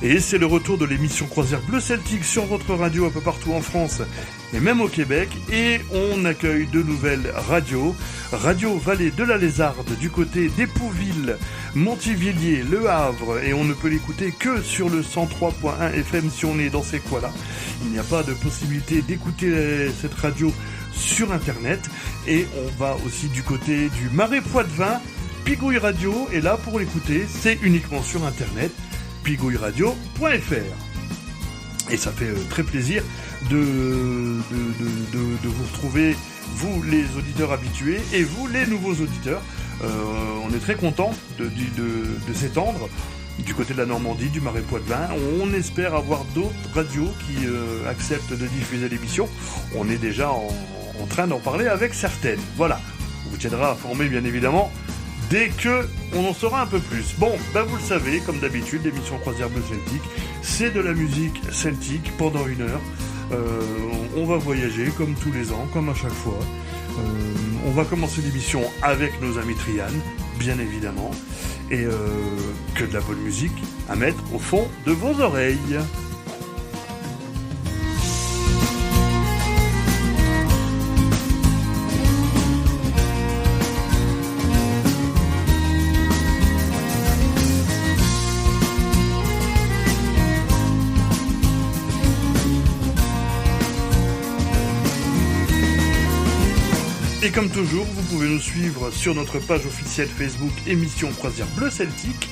Et c'est le retour de l'émission Croisière Bleu Celtique sur votre radio un peu partout en France et même au Québec. Et on accueille de nouvelles radios. Radio Vallée de la Lézarde du côté d'Épouville, Montivilliers, Le Havre. Et on ne peut l'écouter que sur le 103.1 FM si on est dans ces coins-là. Il n'y a pas de possibilité d'écouter cette radio sur Internet. Et on va aussi du côté du Marais Poitevin, Pigouille Radio. Et là, pour l'écouter, c'est uniquement sur Internet. pigouilleradio.fr. Et ça fait très plaisir de vous retrouver, vous les auditeurs habitués et vous les nouveaux auditeurs. On est très contents de s'étendre du côté de la Normandie, du Marais Poitevin. On espère avoir d'autres radios qui acceptent de diffuser l'émission. On est déjà en train d'en parler avec certaines. Voilà, on vous tiendra informé bien évidemment dès que on en saura un peu plus. Bon, vous le savez, comme d'habitude, l'émission Croisière Bleu Celtique, c'est de la musique celtique pendant 1 heure. On va voyager comme tous les ans, comme à chaque fois. On va commencer l'émission avec nos amis Trian, bien évidemment. Et que de la bonne musique à mettre au fond de vos oreilles. Et comme toujours, vous pouvez nous suivre sur notre page officielle Facebook Émission Croisière Bleu Celtique.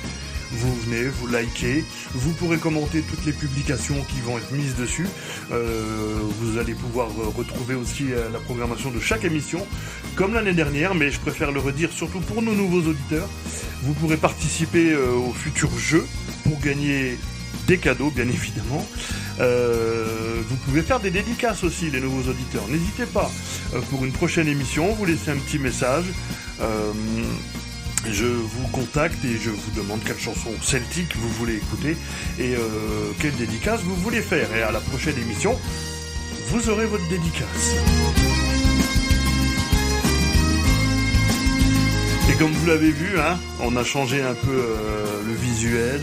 Vous venez, vous likez, vous pourrez commenter toutes les publications qui vont être mises dessus. Vous allez pouvoir retrouver aussi la programmation de chaque émission, comme l'année dernière, mais je préfère le redire surtout pour nos nouveaux auditeurs. Vous pourrez participer aux futurs jeux pour gagner des cadeaux, bien évidemment. Vous pouvez faire des dédicaces aussi, les nouveaux auditeurs. N'hésitez pas, pour une prochaine émission, vous laissez un petit message. Je vous contacte et je vous demande quelle chanson celtique vous voulez écouter et quelle dédicace vous voulez faire. Et à la prochaine émission, vous aurez votre dédicace. Et comme vous l'avez vu, on a changé un peu le visuel,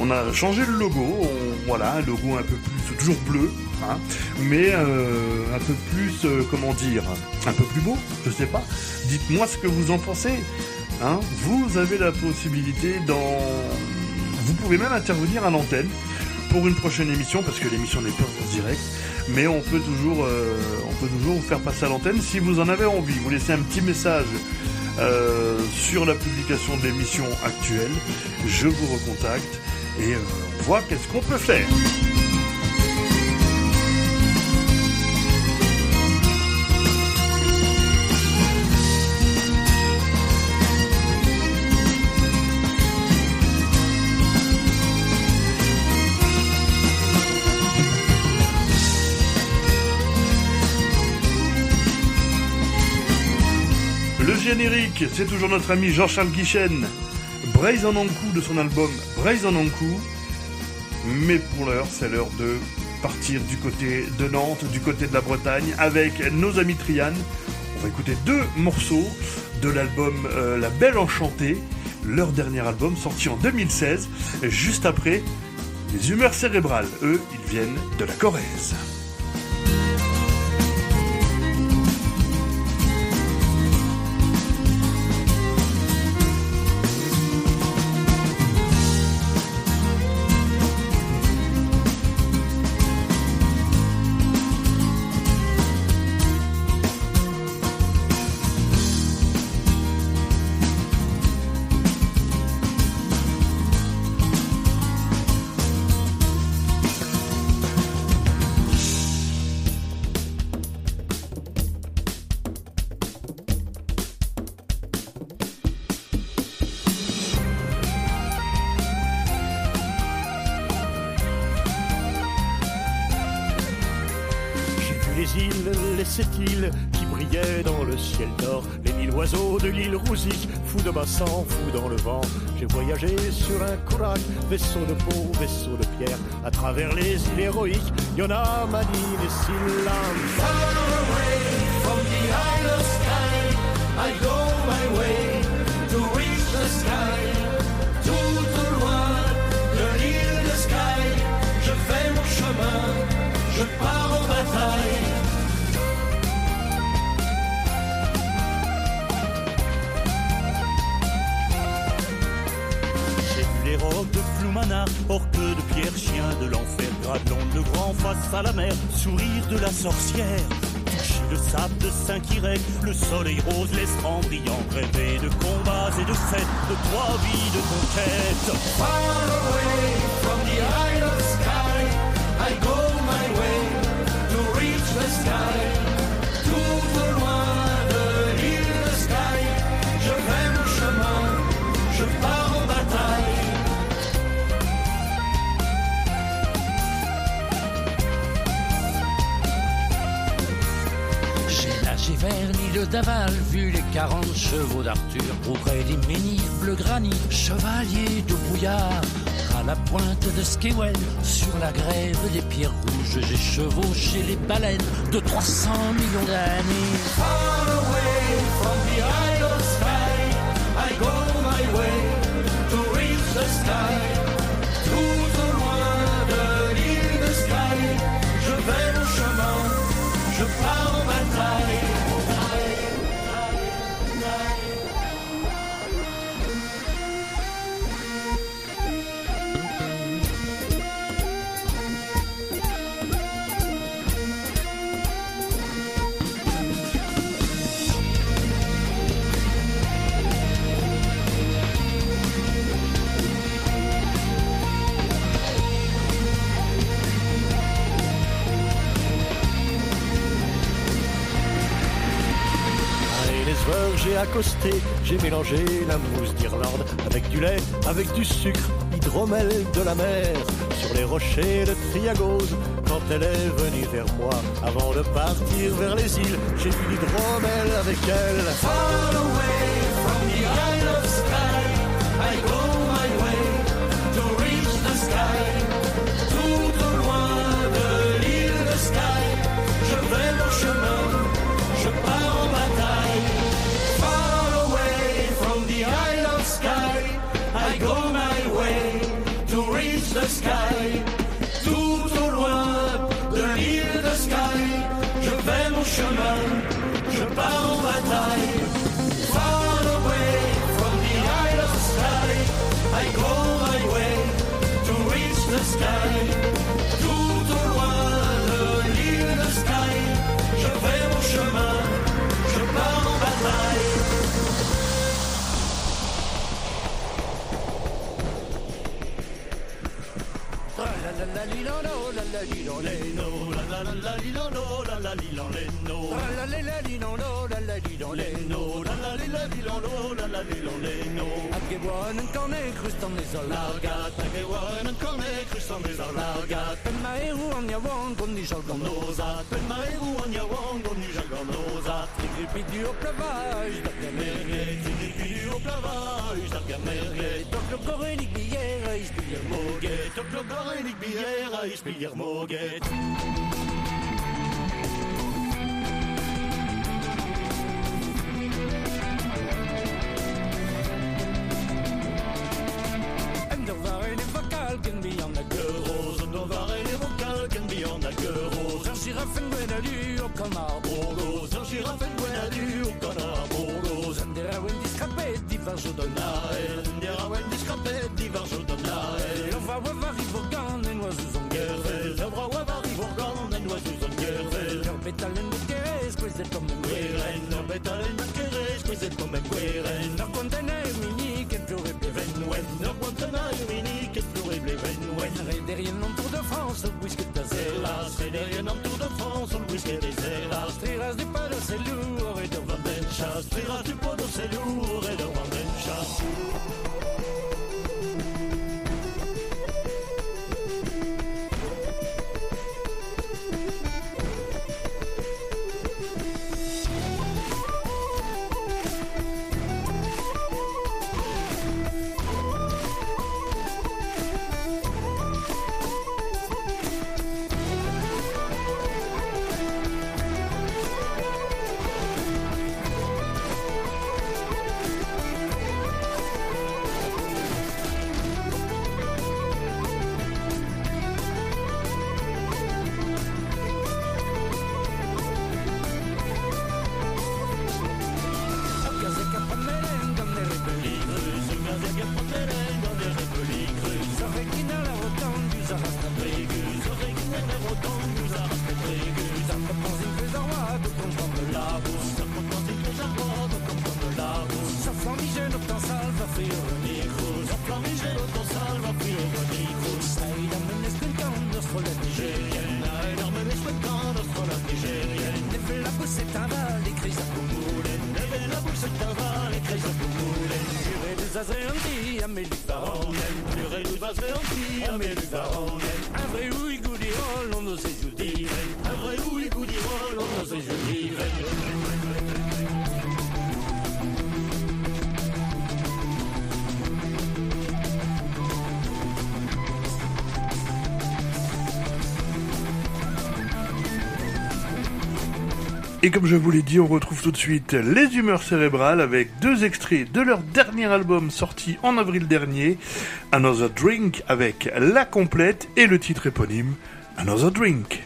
on a changé le logo, voilà, un logo un peu plus, toujours bleu, mais un peu plus, un peu plus beau, je sais pas. Dites-moi ce que vous en pensez. Vous avez la possibilité vous pouvez même intervenir à l'antenne pour une prochaine émission, parce que l'émission n'est pas en direct, mais on peut toujours vous faire passer à l'antenne si vous en avez envie. Vous laissez un petit message sur la publication de l'émission actuelle, je vous recontacte et on voit qu'est-ce qu'on peut faire. Le générique, c'est toujours notre ami Jean-Charles Guichen, Braise en Ankou de son album Braise en Ankou. Mais pour l'heure, c'est l'heure de partir du côté de Nantes, du côté de la Bretagne, avec nos amis Trian. On va écouter 2 morceaux de l'album La Belle Enchantée, leur dernier album sorti en 2016, juste après Les Humeurs Cérébrales. Eux, ils viennent de la Corrèze. Cette île qui brillait dans le ciel d'or, les 1000 oiseaux de l'île Rouzic, fous de bassin, fous dans le vent. J'ai voyagé sur un courac, vaisseau de peau, vaisseau de pierre, à travers les îles héroïques, Yona, Manille et Silla. Far away from the isle of Skye, I go my way to reach the sky. Tout au loin de l'île de Skye. roc de Ploumanard, orque de pierre, chien de l'enfer, Gradelon le grand face à la mer, sourire de la sorcière. Toucher le sable de Saint-Quirec, le soleil rose laissera brillant, rêver de combats et de fêtes, de 3 vies de conquête. Far away from the isle of sky, I go my way to reach the sky. Tout au loin de l'île de Sky, je fais mon chemin, je pars en bataille. J'ai nagé vers l'île d'Aval, vu les 40 chevaux d'Arthur, auprès des menhirs bleu granit, chevaliers de brouillard. À la pointe de Skewell, sur la grève des pierres rouges, j'ai chevauché les baleines de 300 millions d'années. Far away from the isle of sky, I go my way to reach the sky. Tout au loin de l'île de Sky, je vais mon chemin, je pars en bataille. J'ai accosté, j'ai mélangé la mousse d'Irlande avec du lait, avec du sucre, hydromel de la mer. Sur les rochers de Triagose, quand elle est venue vers moi, avant de partir vers les îles, j'ai bu l'hydromel avec elle. Far away from the isle of sky, I go my way to reach the sky. Tout au loin de l'île de Sky, je vais mon chemin, je pars en bataille. Far away from the isle of sky, I go my way to reach the sky. Tout au loin de l'île de Sky, je vais mon chemin, je pars en bataille. Far away from the isle of sky, I go my way to reach the sky. Tout au loin de l'île de Sky, je vais mon chemin, je pars en bataille. Aggewonen kan ik rust aan de zalagat. Aggewonen kan ik rust aan de zalagat. Ben mij hoe aan je wang kon niet zal ganoza. Ben mij hoe aan je wang kon niet zal ganoza. Ik riep die op lavage, dat je merkt. Ik riep die op lavage, dat je merkt. Toch nog korren ik bière, ik speel hier moget. Toch nog korren ik bière, ik speel hier moget. Can be on the girls and the variety vocal can be on the girls. Un girafe en Guenadu au canard borgos. Un girafe en Guenadu au canard borgos. En der awen discrapet diverso donael. En der awen discrapet diverso donael. On va voir Ivorgan en oiseaux en guerre. On va voir Ivorgan en oiseaux en guerre. Leur pétalen de querés, squeezed comme un gueren. Leur pétalen de querés, squeezed comme un gueren. Leur conteneur mini que plus répéven. Leur conteneur mini que plus derrière en Tour de France, le whisky de Zélas. Derrière en Tour de France, le whisky de Zélas. Triras du pas de c'est lourd et de Vandenchas. Triras du pas de c'est lourd et de Vandenchas. Zazreanti, Amélie Baronen, Lurel Vazreanti, Amélie Baronen, un vrai oui, goody roll, on ne sait je dirais, un vrai oui, goody roll, on ne sait je dirais. Et comme je vous l'ai dit, on retrouve tout de suite les Humeurs Cérébrales avec 2 extraits de leur dernier album sorti en avril dernier, Another Drink avec la complète et le titre éponyme, Another Drink.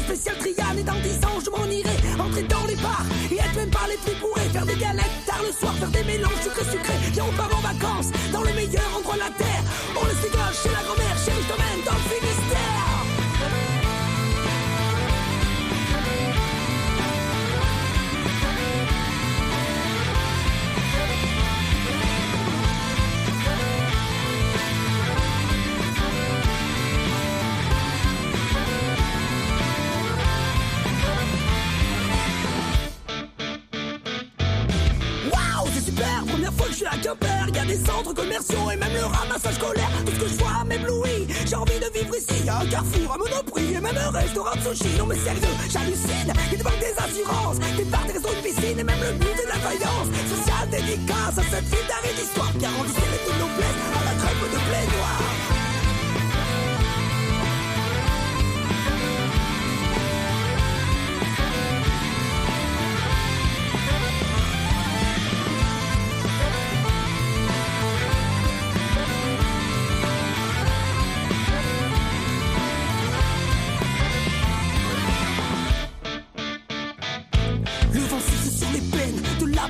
Spécial Trian et dans 10 ans je m'en irai entrer dans les bars et être même pas les plus bourrés, faire des galettes tard le soir, faire des mélanges sucrés. Viens on part en vacances dans le meilleur endroit de la terre. On laisse les gosses chez la grand-mère, chérie je t'emmène dans le Finistère. Y'a des centres commerciaux et même le ramassage scolaire. Tout ce que je vois m'éblouit. J'ai envie de vivre ici. Y'a un carrefour, un Monoprix et même un restaurant de sushi. Non mais sérieux, j'hallucine. Y'a des banques, des assurances, des bars, des réseaux, une piscine et même le but de la faïence sociale dédicace à cette ville d'arrêt d'histoire qui a rendu les toutes nos blesses à la crêpe de blé noir.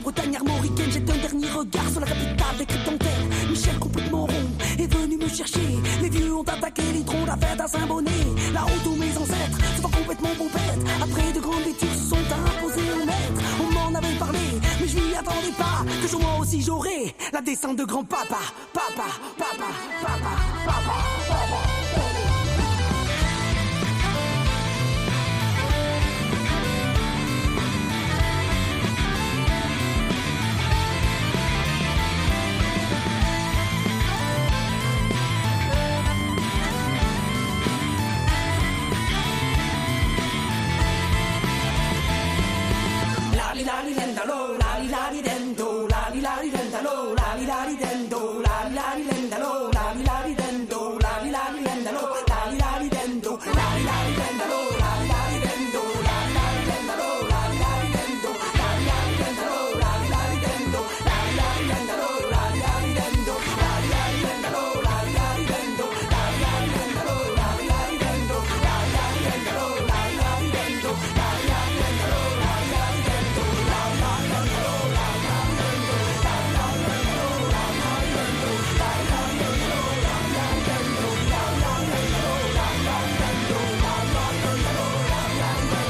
Bretagne armoricaine, jette un dernier regard sur la capitale des crêpes dentaires. Michel complètement rond est venu me chercher. Les vieux ont attaqué l'hydron, la fête à Saint-Bonnet. Là-haut tous mes ancêtres se sont complètement bombettes. Après de grandes études se sont imposés au maître. On m'en avait parlé, mais je m'y attendais pas. Que jour moi aussi j'aurai la descente de grand-papa. Papa, papa, papa, papa, papa. La li lendalo, la li la li dendo, la li la li lendalo, la li la li dendo, la li la li lendalo, la li la li dendo, la li la li lendalo, la li la li dendo, la li la li lendalo, la li la li dendo, la li la li lendalo, la li la li dendo, la li la li lendalo, la li la li dendo, la li la li lendalo, la li la li dendo, la li la li lendalo, la li la li dendo, la li la li lendalo, la li la li dendo, la li la li lendalo, la li la li dendo, la li la li lendalo, la li la li dendo.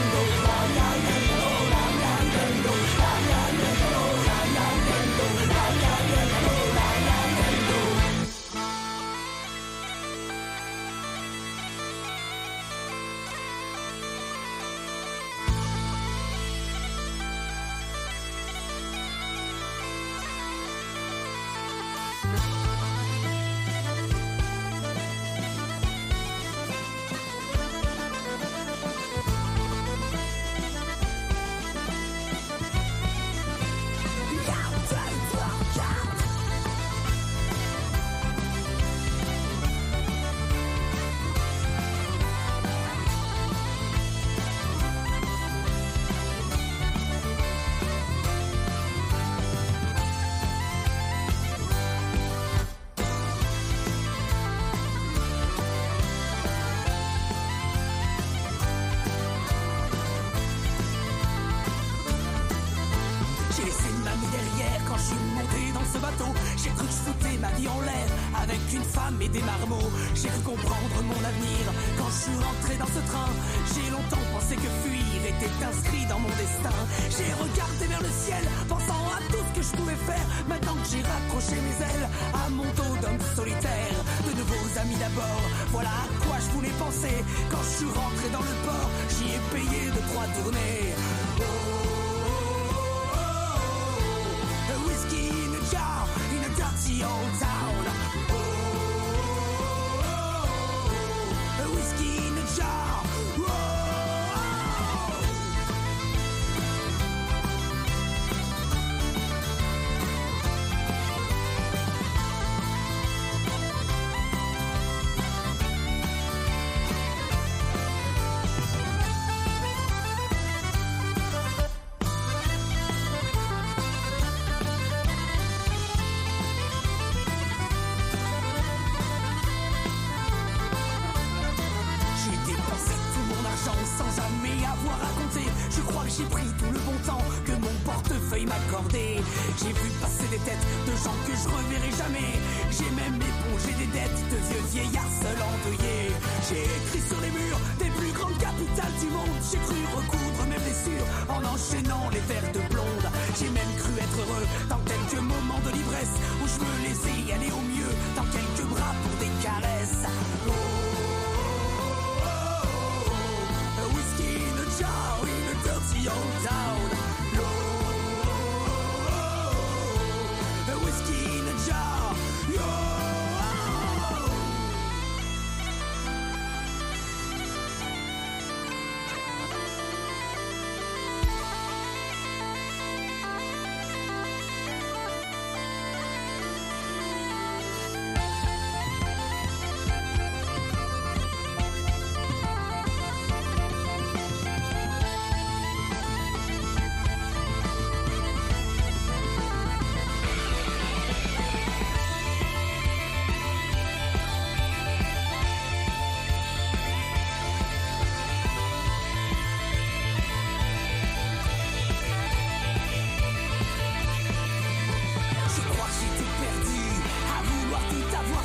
ma vie en l'air avec une femme et des marmots. J'ai cru comprendre mon avenir quand je suis rentré dans ce train. J'ai longtemps pensé que fuir était inscrit dans mon destin. J'ai regardé vers le ciel, pensant à tout ce que je pouvais faire. Maintenant que j'ai raccroché mes ailes à mon dos d'homme solitaire. De nouveaux amis d'abord, voilà à quoi je voulais penser. Quand je suis rentré dans le port, j'y ai payé 2-3 tournées. A whiskey in a jar, in a dirty old town. A whiskey in a jar. J'ai pris tout le bon temps que mon portefeuille m'accordait. J'ai vu passer des têtes de gens que je reverrai jamais. J'ai même épongé des dettes de vieux vieillards seuls endeuillés. J'ai écrit sur les murs des plus grandes capitales du monde. J'ai cru recoudre mes blessures en enchaînant les verres de blonde. J'ai même cru être heureux dans quelques moments de l'ivresse où je me laissais aller au mieux dans quelques bras pour des caresses. A whiskey in a jar, in a dirty old town. A whiskey in a jar.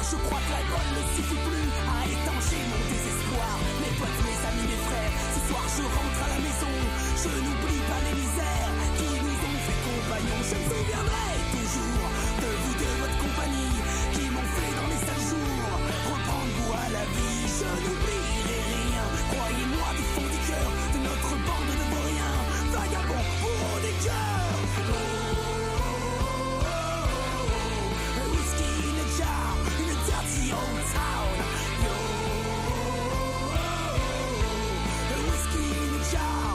Je crois que l'alcool ne suffit plus à étancher mon désespoir. Mes potes, mes amis, mes frères, ce soir je rentre à la maison. Je n'oublie pas les misères qui nous ont fait compagnons. Je me souviendrai toujours de vous, de votre compagnie, qui m'ont fait dans les sales jours reprendre goût à la vie. Je n'oublierai rien, croyez-moi du fond du cœur, de notre bande de vauriens, vagabonds pour des cœurs. Old town, yo. A whiskey in a jar.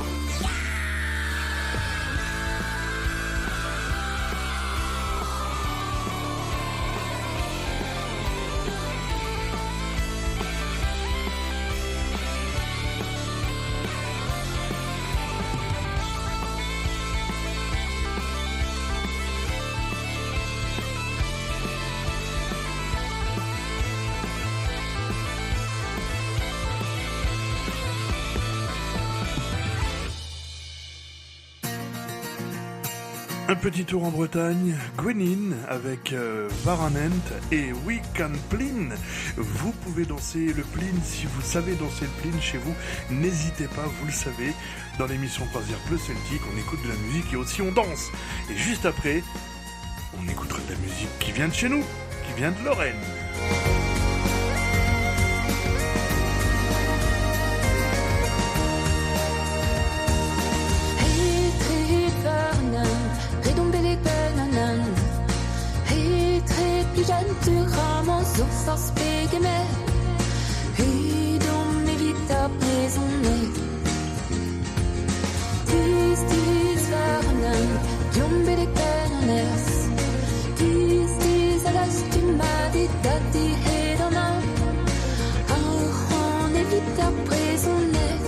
Un petit tour en Bretagne, Gwenin avec Varanent et We Can Plin. Vous pouvez danser le plin si vous savez danser le plin chez vous. N'hésitez pas, vous le savez, dans l'émission Croisière Bleu Celtique, on écoute de la musique et aussi on danse. Et juste après, on écoutera de la musique qui vient de chez nous, qui vient de Lorraine. Du ramas och så speger med hur de är vita prisonner. Tis världen, jombe de penarnes. Tis alas du maditat i hedarna. Hon är vita prisonner.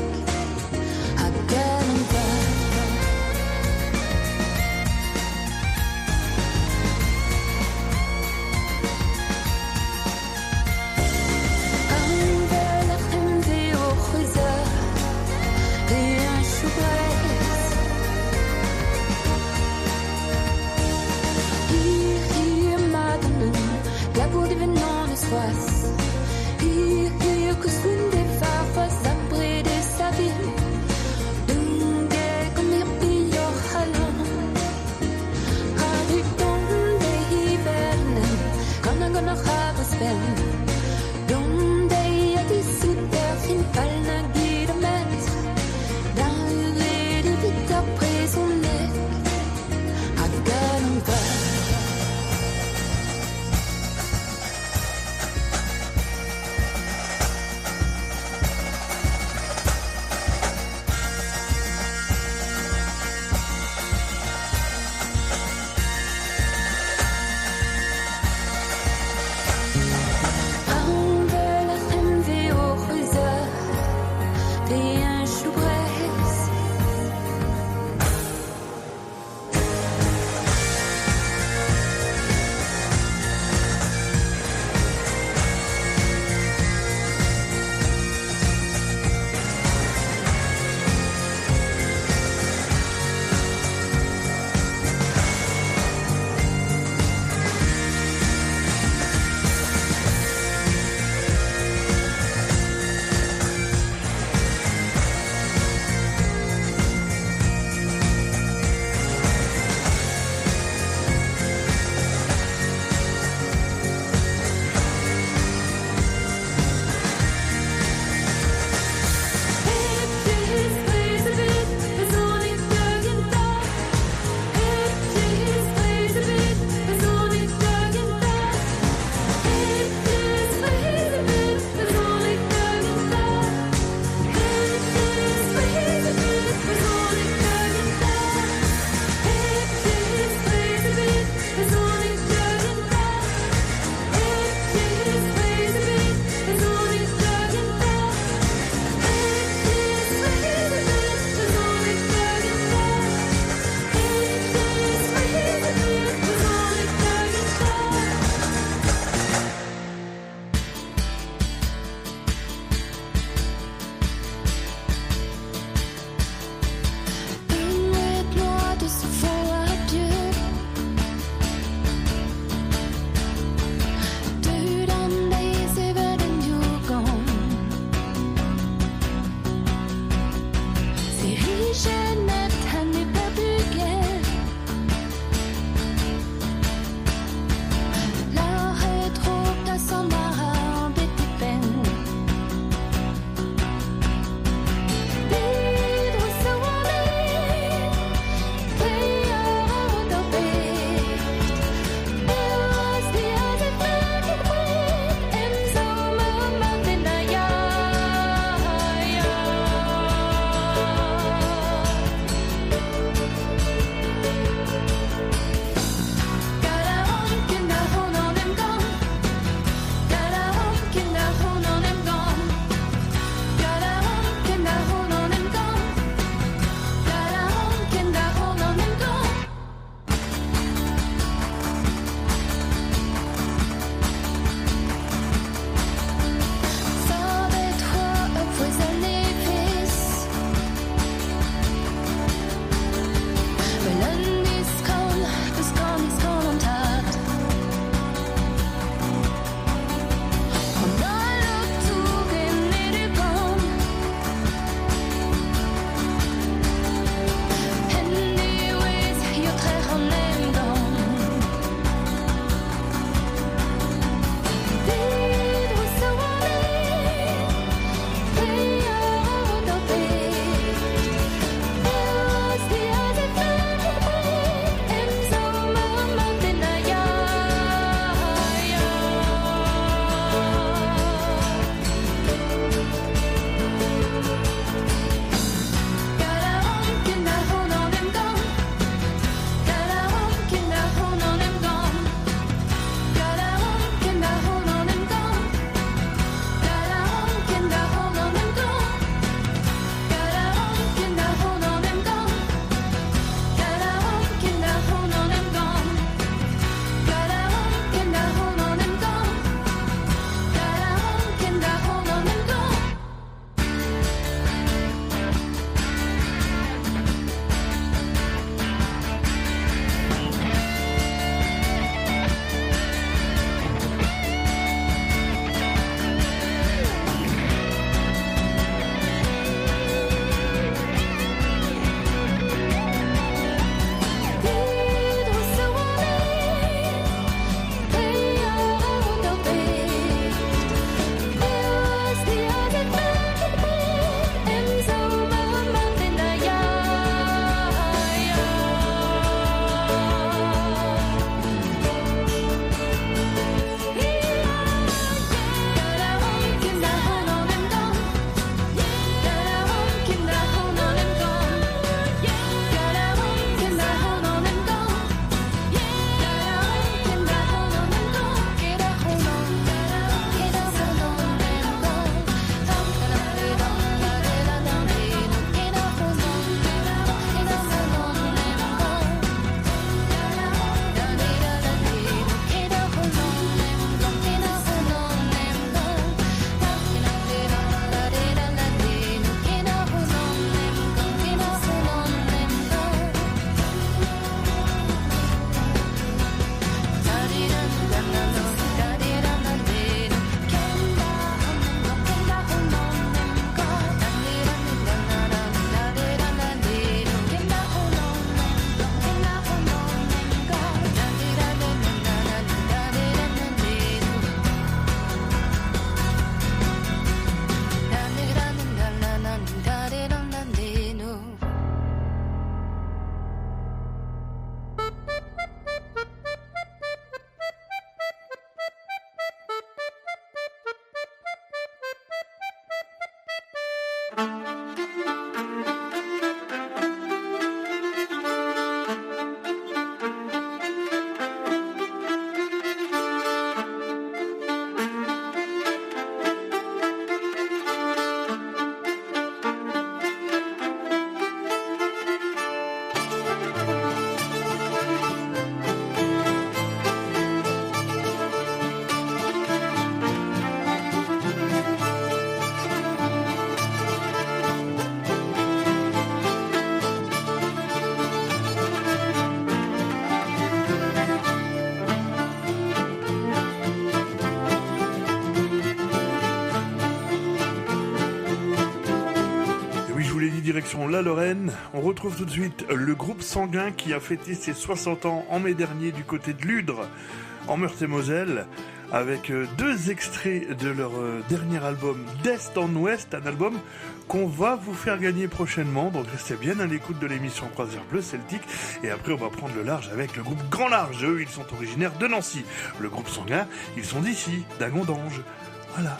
et un chou braise. vous l'ai dit, direction la Lorraine. On retrouve tout de suite le groupe Sanguin qui a fêté ses 60 ans en mai dernier du côté de Ludre, en Meurthe-et-Moselle, avec 2 extraits de leur dernier album d'Est en Ouest, un album qu'on va vous faire gagner prochainement. Donc restez bien à l'écoute de l'émission Croisière Bleu Celtique. Et après, on va prendre le large avec le groupe Grand Large. Eux, ils sont originaires de Nancy. Le groupe Sanguin, ils sont d'ici, d'Agondange. Voilà.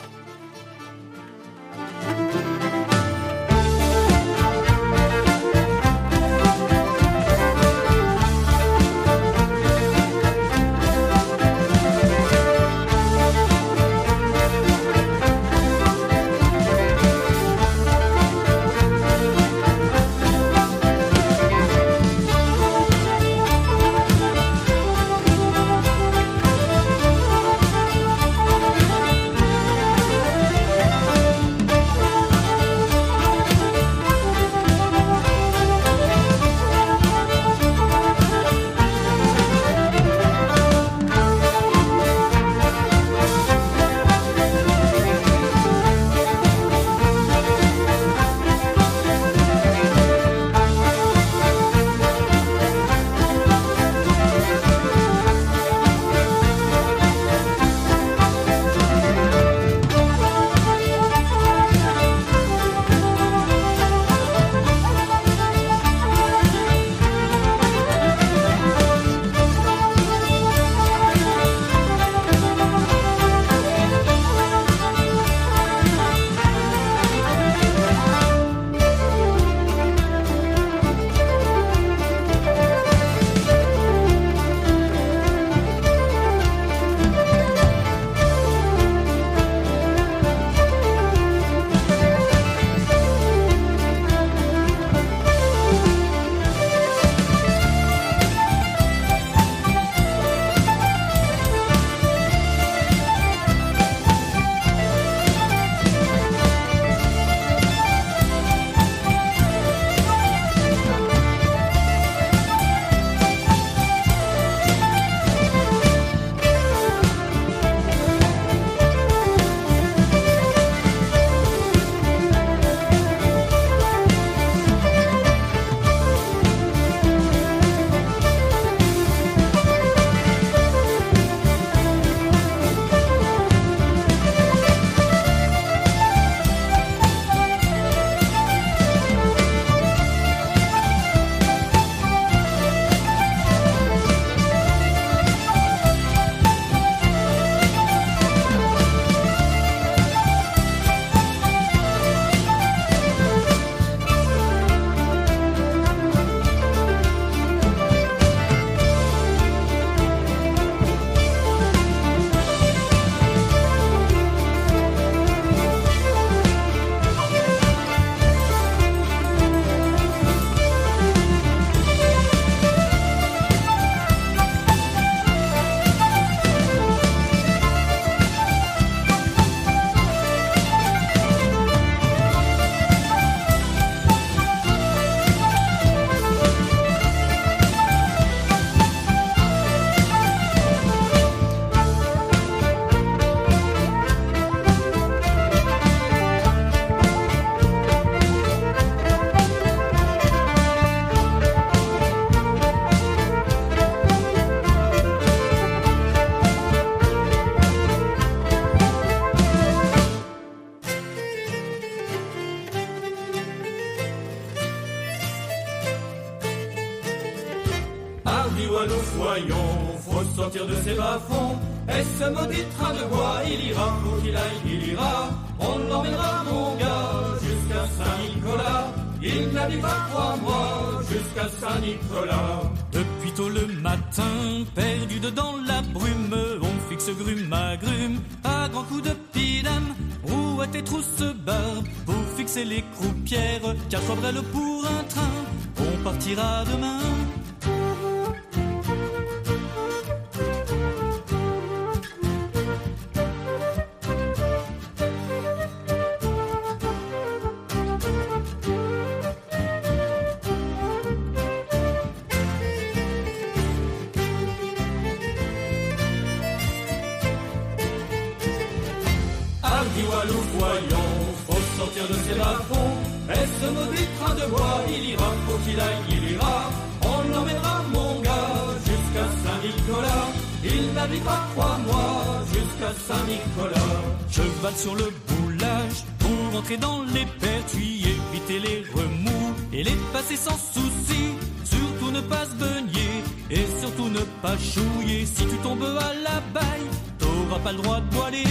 voyons, faut sortir de ses bas-fonds. Et ce maudit train de bois, il ira, où qu'il aille, il ira. On l'emmènera, mon gars, jusqu'à Saint-Nicolas. Il n'habite pas 3 mois, jusqu'à Saint-Nicolas. Depuis tôt le matin, perdu dedans la brume, on fixe grume à grume, à grands coups de pidam, rouette et trousse-barbe, pour fixer les croupières, 4 brels pour un train, on partira demain. Voyons, faut sortir de ses bas-fonds. Et Et ce maudit train de bois, il ira, faut qu'il aille, il ira. On l'emmènera, mon gars, jusqu'à Saint-Nicolas. Il naviguera 3 mois jusqu'à Saint-Nicolas. Cheval sur le boulage pour entrer dans les pertuis, éviter les remous et les passer sans souci. Surtout ne pas se beugner et surtout ne pas chouiller. Si tu tombes à la baille, t'auras pas le droit de voiler.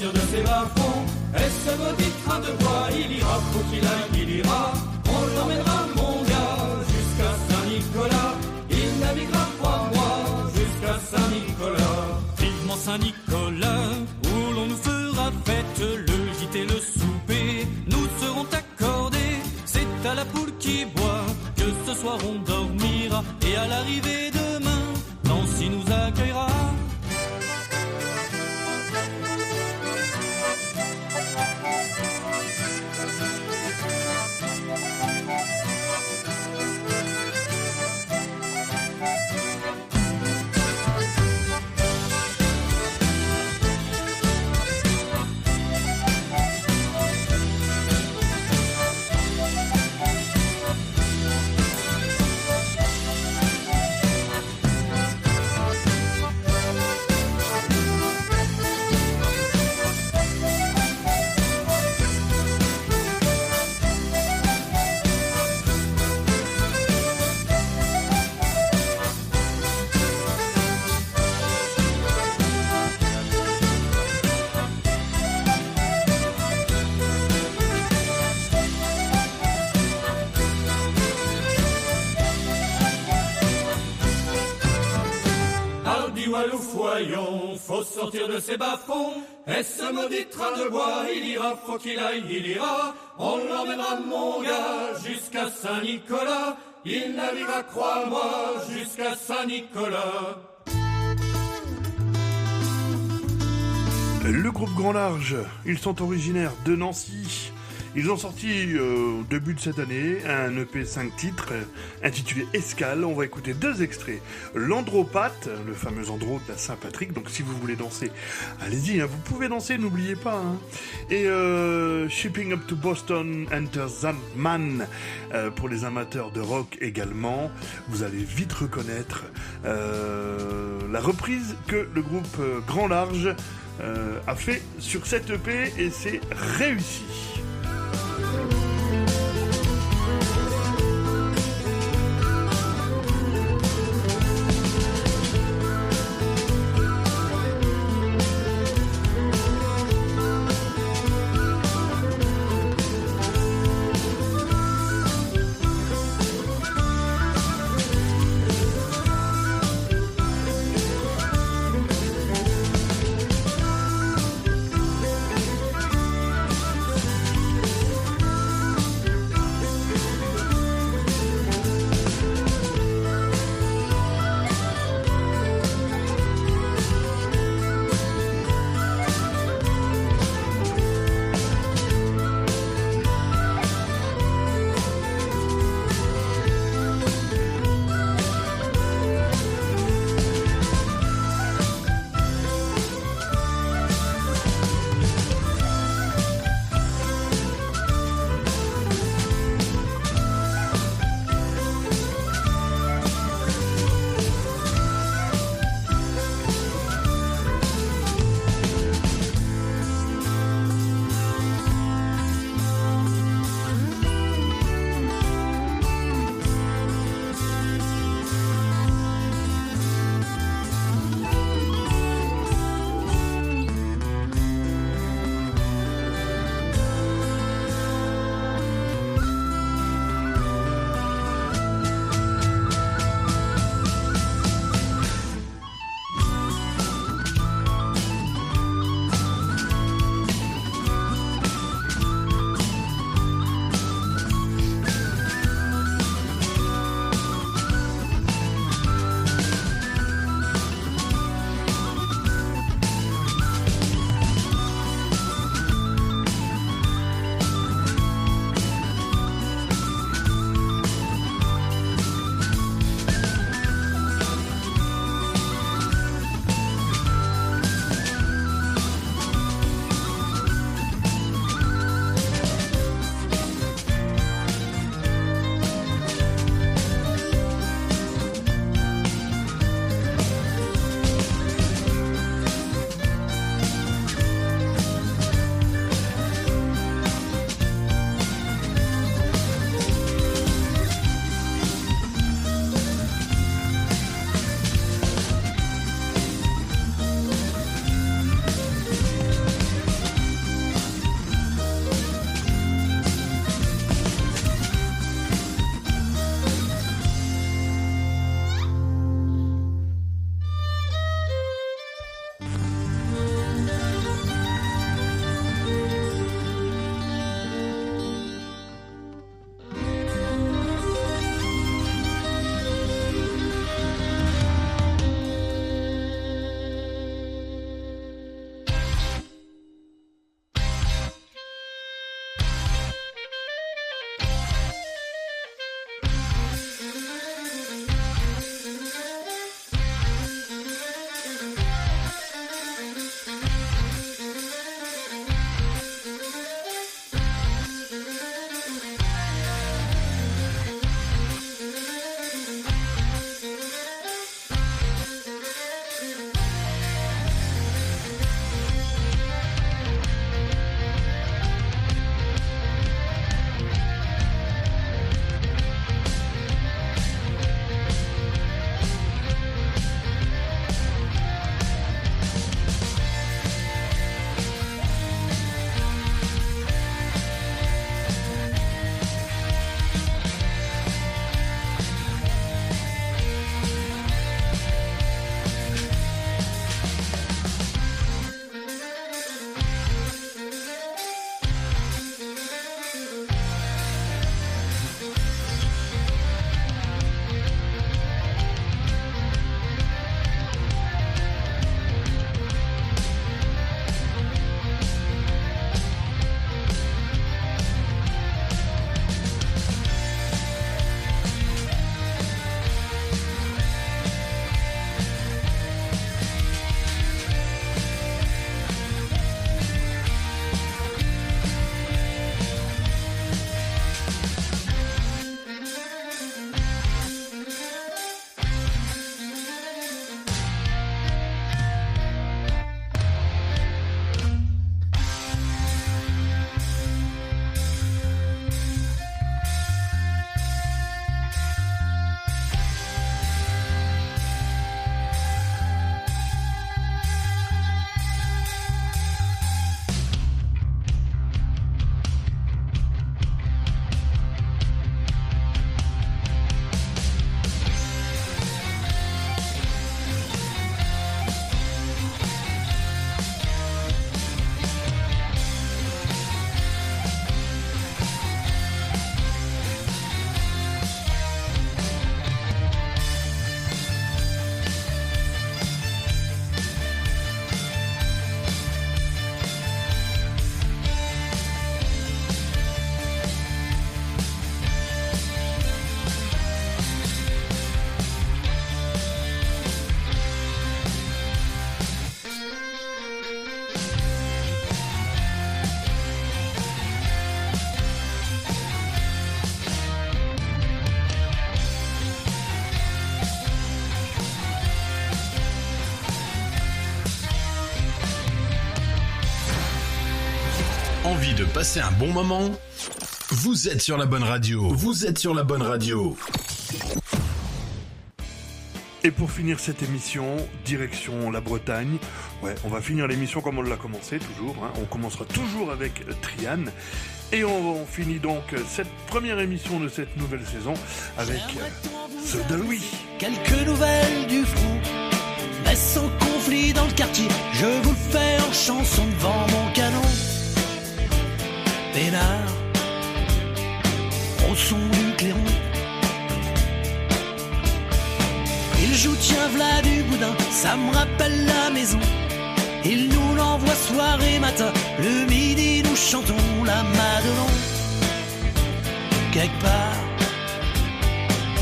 De ses bas-fonds, et ce maudit train de bois, il ira, faut qu'il aille, il ira. On l'emmènera, mon gars, jusqu'à Saint-Nicolas. Il naviguera 3 mois jusqu'à Saint-Nicolas. Vivement Saint-Nicolas, où l'on nous fera fête, le gîte et le souper nous seront accordés. C'est à la poule qui boit que ce soir on dormira, et à l'arrivée demain, Nancy nous accueillera. Voyons, faut sortir de ses bas-fonds. Et ce maudit train de bois, il ira, faut qu'il aille, il ira. On l'emmènera, mon gars, jusqu'à Saint-Nicolas. Il naviguera, crois-moi, jusqu'à Saint-Nicolas. Le groupe Grand Large, ils sont originaires de Nancy. Ils ont sorti au début de cette année un EP 5 titres intitulé Escale. On va écouter 2 extraits. L'Andropathe, le fameux Andro de la Saint-Patrick. Donc si vous voulez danser, allez-y, hein, vous pouvez danser, n'oubliez pas. Hein. Et Shipping Up to Boston, Enter Sandman, pour les amateurs de rock également. Vous allez vite reconnaître la reprise que le groupe Grand Large a fait sur cette EP et c'est réussi. Envie de passer un bon moment? Vous êtes sur la bonne radio. Vous êtes sur la bonne radio. Et pour finir cette émission, direction la Bretagne. Ouais, on va finir l'émission comme on l'a commencé, toujours. Hein. On commencera toujours avec Trian. Et on finit donc cette première émission de cette nouvelle saison avec ceux de Louis. Quelques nouvelles du front, mais sans conflit dans le quartier. Je vous le fais en chanson devant mon canon. Pénard, au son du clairon. Il joue tiens v'là du boudin, ça me rappelle la maison. Il nous l'envoie soir et matin, le midi nous chantons la Madelon. Quelque part,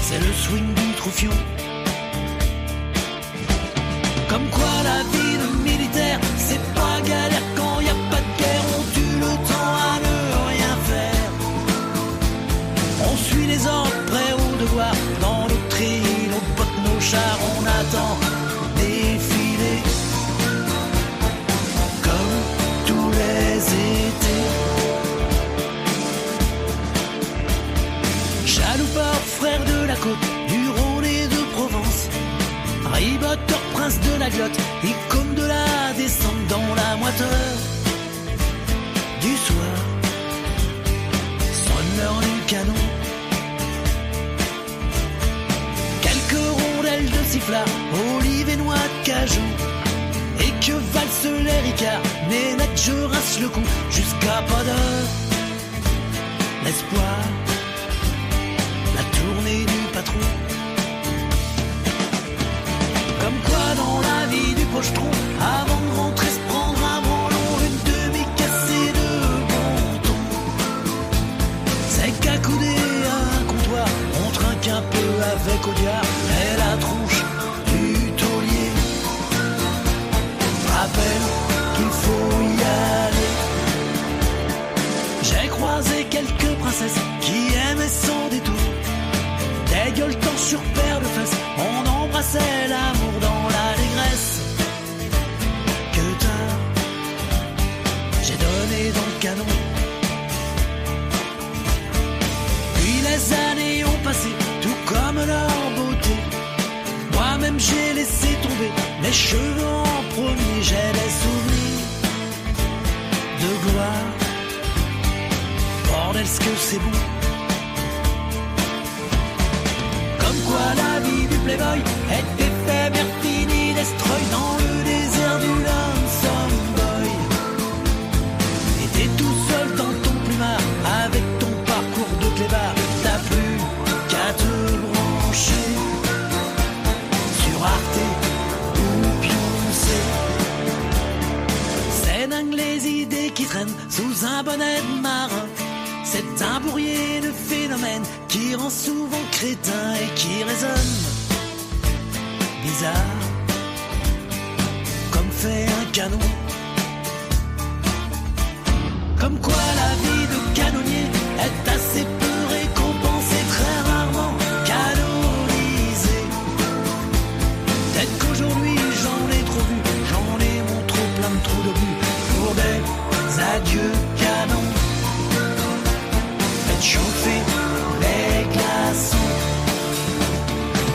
c'est le swing du Troufion. Comme quoi la vie de militaire, c'est pas galère quand y a pas de guerre. On tue le temps à ne rien faire. On suit les ordres prêts au devoir. Dans nos trilles, nos bottes, nos chars, on attend défiler. Comme tous les étés. Chaloupard, frère de la côte, du Rhône et de Provence. Riboteur, prince de la glotte, icône de la descente dans la moiteur du soir. Sonne l'heure du canon. Quelques rondelles de sifflard, olive et noix de cajou. Et que valsent les ricards, mais net je rince le cou jusqu'à pas d'heure. L'espoir, la tournée du patron. Comme quoi dans la vie du pochetron, avant de rentrer se prendre un branlon, une demi-cassée de bon ton. C'est qu'accoudé à un comptoir, on trinque un peu avec Audiard et la tronche du taulier. Rappelle qu'il faut y aller. J'ai croisé quelques princesses qui aimaient sans détour. Des gueuletons sur paire de fesses, on embrassait l'amour dans la dégresse. Que tard, j'ai donné dans le canon. Puis les années ont passé, tout comme leur beauté. Moi-même j'ai laissé tomber mes cheveux en premier. J'ai des souvenirs de gloire. Bordel, ce que c'est bon. Comme quoi la vie du playboy est éphémère, finie, destroy dans le désert du lonesome boy. Et t'es tout seul dans ton plumard, avec ton parcours de clébard. T'as plus qu'à te brancher sur Arte ou Beyoncé. C'est dingue les idées qui traînent sous un bonnet de marin. C'est un bourrier de phénomènes qui rend souvent crétin et qui résonne bizarre, comme fait un canon. Comme quoi la vie de canonnier est assez peu récompensée, très rarement canonisée. Peut-être qu'aujourd'hui j'en ai trop vu, j'en ai mon trop plein de trous d'obus pour des adieux canons. Chauffer les glaçons.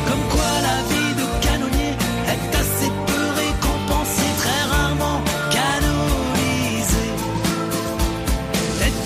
Comme quoi la vie de canonnier est assez peu récompensée, très rarement canonisée. Peut-être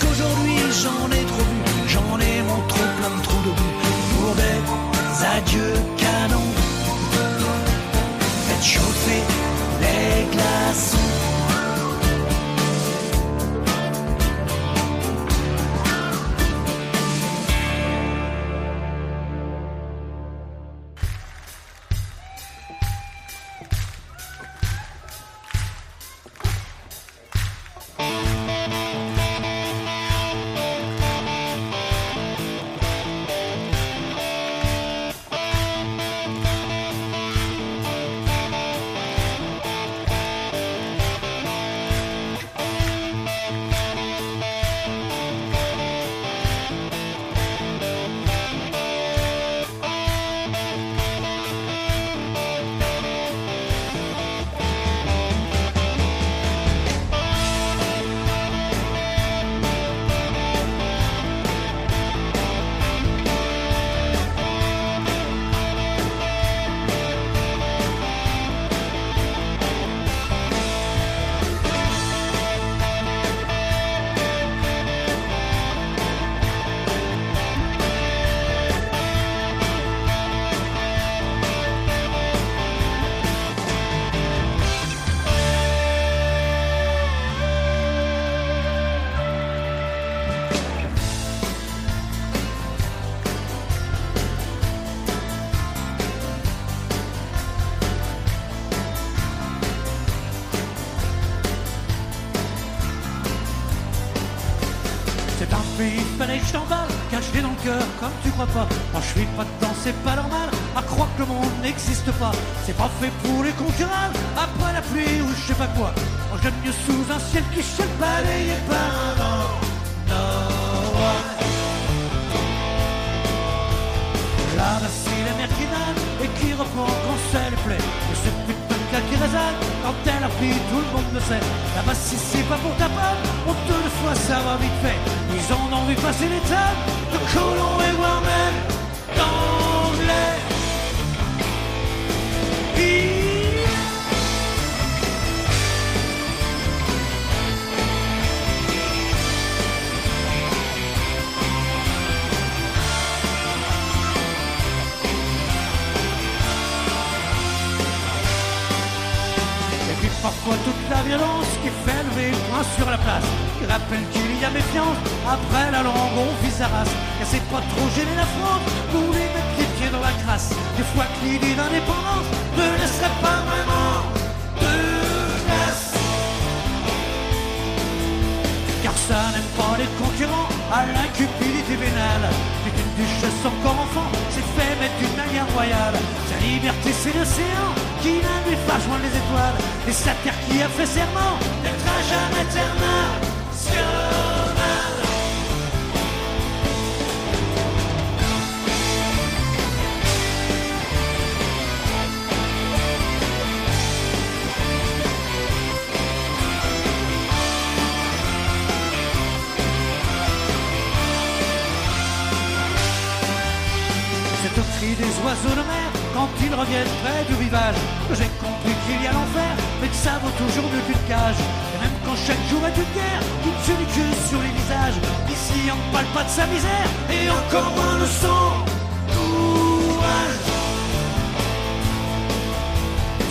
pays, fallait que je t'emballe, caché dans le cœur comme tu crois pas. Moi je suis pas dedans, c'est pas normal, à croire que le monde n'existe pas. C'est pas fait pour les concurrents, après la pluie ou je sais pas quoi. Moi j'aime mieux sous un ciel qui se balayé par un vent. No one. Là, c'est la mer qui nage et qui reprend quand ça lui plaît. Et ce putain de gars qui résonne quand elle a pris, tout le monde le sait. Là-bas, si c'est pas pour ta part, on te le fois ça va vite fait. Ils en ont vu passer les tables de colons et voire même d'anglais. Parfois toute la violence qui fait lever le poing sur la place, qui rappelle qu'il y a méfiance, après la langue on vise la race. Et c'est pas trop gêner la France pour les mettre les pieds dans la crasse. Des fois que l'idée d'indépendance ne laisserait pas vraiment de place. Car ça n'aime pas les concurrents à l'incupidité vénale. Mais qu'une duchesse encore enfant s'est fait mettre d'une manière royale. Sa liberté c'est l'océan qui n'aime lui pas joindre les étoiles. Et sa terre qui a fait serment d'être à jamais éternelle. C'est au cri des oiseaux de mer quand ils reviennent près du rivage que j'ai compris qu'il y a l'enfer, mais que ça vaut toujours mieux qu'une cage. Et même quand chaque jour est une guerre qui tue les queues sur les visages, ici on ne parle pas de sa misère et encore moins de son courage.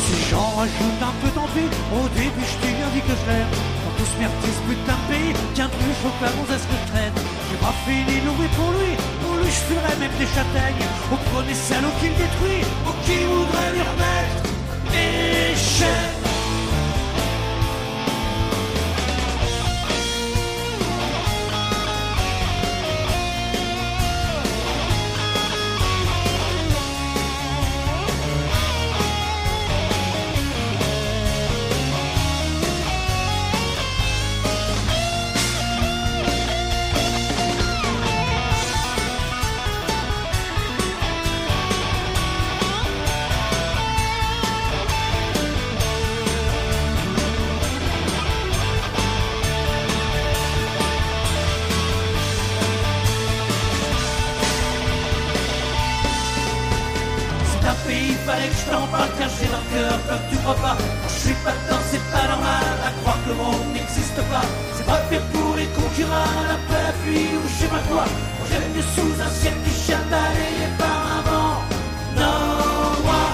Si j'en rajoute un peu, tant pis, au début je t'ai bien dit que je l'aime. Quand tout ce merdier ce putain de pays tient plus chaud que la gonzesse que je traîne. J'ai pas fini l'ouvrir pour lui je ferais même des châtaignes au premier salaud qui le détruit ou qui voudrait lui remettre des chaînes. Fallait que je t'en parle car j'ai dans le cœur comme tu crois pas. Quand je suis pas dedans c'est pas normal, à croire que le monde n'existe pas. C'est pas fait pour les concurrents, après la pluie ou je sais pas quoi. Moi j'aime mieux sous un ciel qui chante balayé par un vent noir.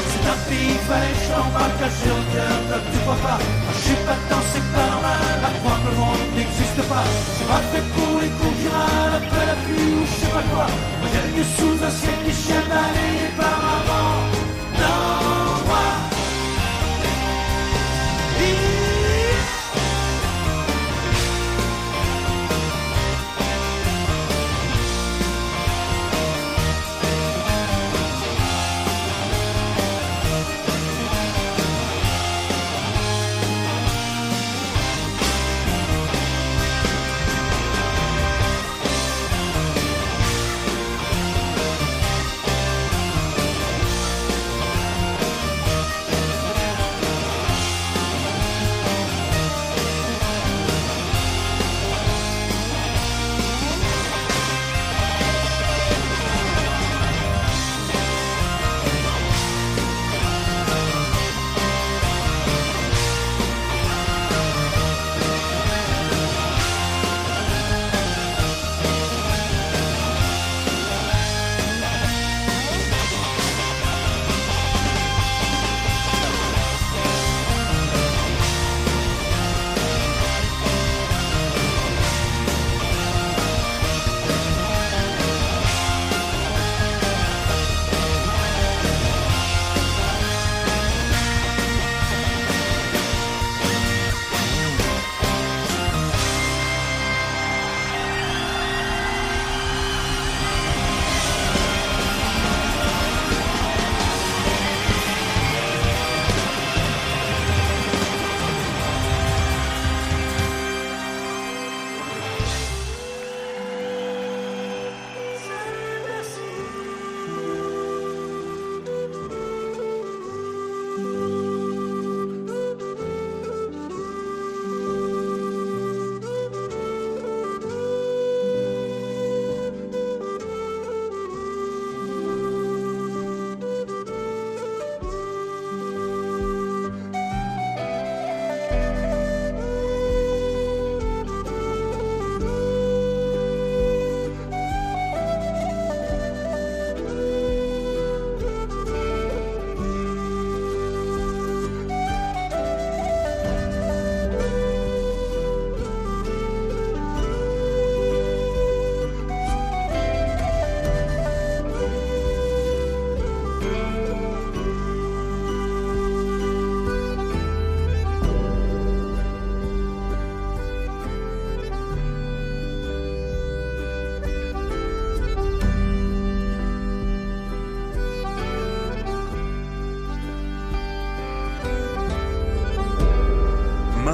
C'est un pays, fallait que je t'en parle car j'ai dans le cœur comme tu crois pas. Quand je suis pas dedans c'est pas normal, à croire que le monde n'existe pas. C'est pas fait pour les concurrents, après la pluie ou je sais pas quoi. J'aime mieux sous un ciel qui chante balayé par un vent noir.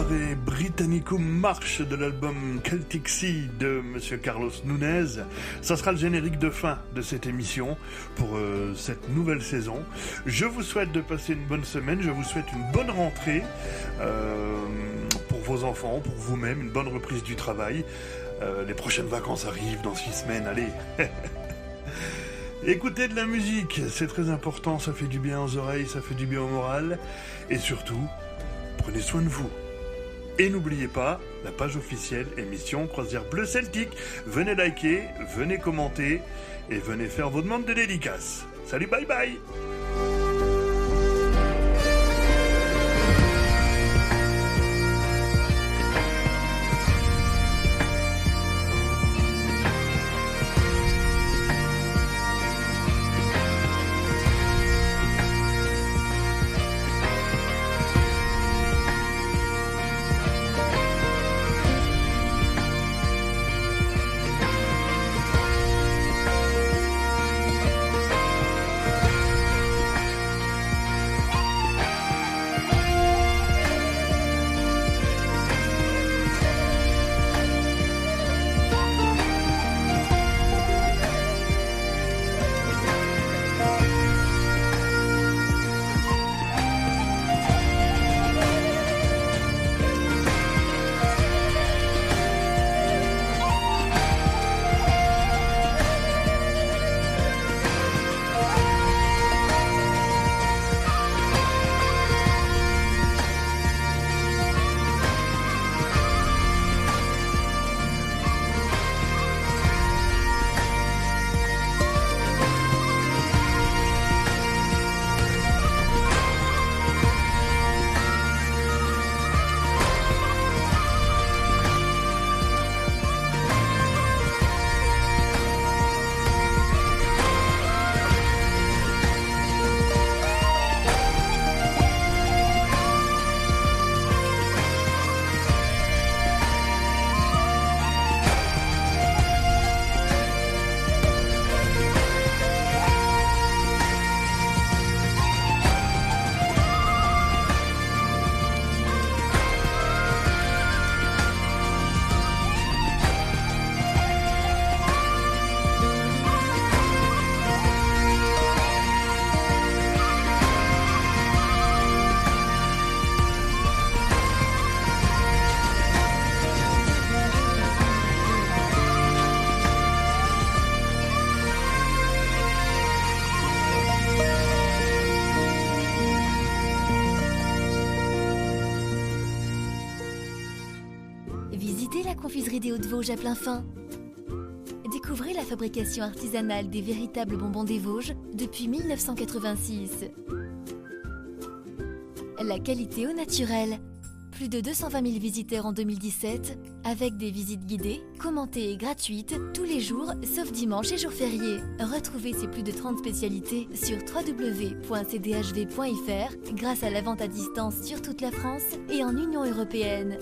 soirée britannico-marche de l'album Celtic Sea de Monsieur Carlos Nunez. Ça sera le générique de fin de cette émission pour cette nouvelle saison. Je vous souhaite de passer une bonne semaine, je vous souhaite une bonne rentrée pour vos enfants, pour vous-même, une bonne reprise du travail. Les prochaines vacances arrivent dans 6 semaines, allez. Écoutez de la musique, c'est très important, ça fait du bien aux oreilles, ça fait du bien au moral. Et surtout, prenez soin de vous. Et n'oubliez pas, la page officielle émission Croisière Bleu Celtique. Venez liker, venez commenter et venez faire vos demandes de dédicaces. Salut, bye bye! Confiserie des Hauts-de-Vosges à plein fin. Découvrez la fabrication artisanale des véritables bonbons des Vosges depuis 1986. La qualité au naturel. Plus de 220 000 visiteurs en 2017, avec des visites guidées, commentées et gratuites, tous les jours, sauf dimanche et jours fériés. Retrouvez ces plus de 30 spécialités sur www.cdhv.fr grâce à la vente à distance sur toute la France et en Union européenne.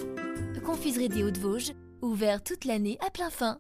Confiserie des Hauts-de-Vosges, ouvert toute l'année à plein fin.